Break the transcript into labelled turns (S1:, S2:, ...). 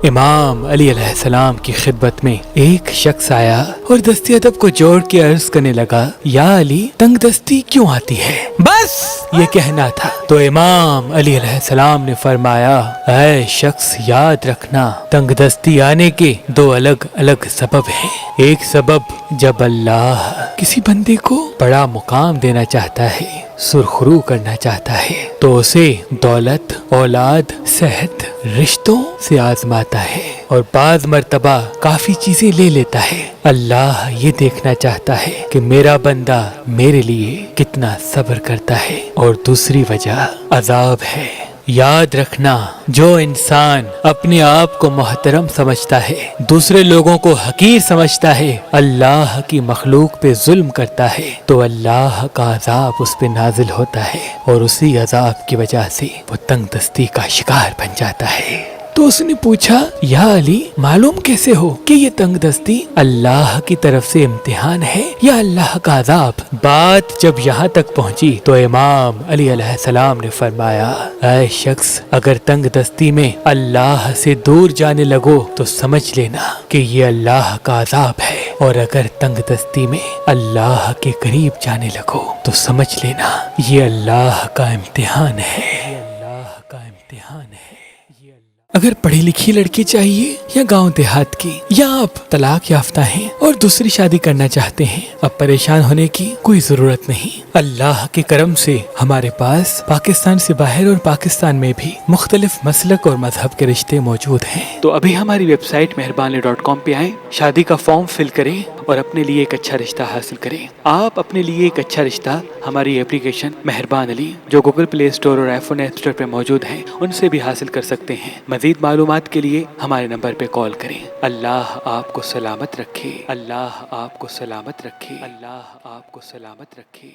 S1: امام علی علیہ السلام کی خدمت میں ایک شخص آیا اور دستی ادب کو جوڑ کے عرض کرنے لگا، یا علی تنگ دستی کیوں آتی ہے؟ بس یہ کہنا تھا تو امام علی علیہ السلام نے فرمایا، اے شخص یاد رکھنا تنگ دستی آنے کے دو الگ الگ سبب ہیں۔ ایک سبب جب اللہ کسی بندے کو بڑا مقام دینا چاہتا ہے، سرخرو کرنا چاہتا ہے، تو اسے دولت، اولاد، صحت، رشتوں سے آزماتا ہے اور بعض مرتبہ کافی چیزیں لے لیتا ہے۔ اللہ یہ دیکھنا چاہتا ہے کہ میرا بندہ میرے لیے کتنا صبر کرتا ہے۔ اور دوسری وجہ عذاب ہے۔ یاد رکھنا جو انسان اپنے آپ کو محترم سمجھتا ہے، دوسرے لوگوں کو حقیر سمجھتا ہے، اللہ کی مخلوق پہ ظلم کرتا ہے، تو اللہ کا عذاب اس پہ نازل ہوتا ہے اور اسی عذاب کی وجہ سے وہ تنگ دستی کا شکار بن جاتا ہے۔ تو اس نے پوچھا، یا علی معلوم کیسے ہو کہ یہ تنگ دستی اللہ کی طرف سے امتحان ہے یا اللہ کا عذاب؟ بات جب یہاں تک پہنچی تو امام علی علیہ السلام نے فرمایا، اے شخص اگر تنگ دستی میں اللہ سے دور جانے لگو تو سمجھ لینا کہ یہ اللہ کا عذاب ہے، اور اگر تنگ دستی میں اللہ کے قریب جانے لگو تو سمجھ لینا یہ اللہ کا امتحان ہے۔ اللہ کا امتحان ہے۔ اگر پڑھی لکھی لڑکی چاہیے یا گاؤں دیہات کی، یا آپ طلاق یافتہ ہیں اور دوسری شادی کرنا چاہتے ہیں، اب پریشان ہونے کی کوئی ضرورت نہیں۔ اللہ کے کرم سے ہمارے پاس پاکستان سے باہر اور پاکستان میں بھی مختلف مسلک اور مذہب کے رشتے موجود ہیں۔ تو ابھی ہماری ویب سائٹ مہربان.com پہ آئیں، شادی کا فارم فل کریں اور اپنے لیے ایک اچھا رشتہ حاصل کریں۔ آپ اپنے لیے ایک اچھا رشتہ ہماری اپلیکیشن مہربان علی جو گوگل پلے اسٹور اور آئی فون ایپ اسٹور پہ موجود ہے ان سے بھی حاصل کر سکتے ہیں۔ مزید معلومات کے لیے ہمارے نمبر پہ کال کریں۔ اللہ آپ کو سلامت رکھے۔ اللہ آپ کو سلامت رکھے۔ اللہ آپ کو سلامت رکھے۔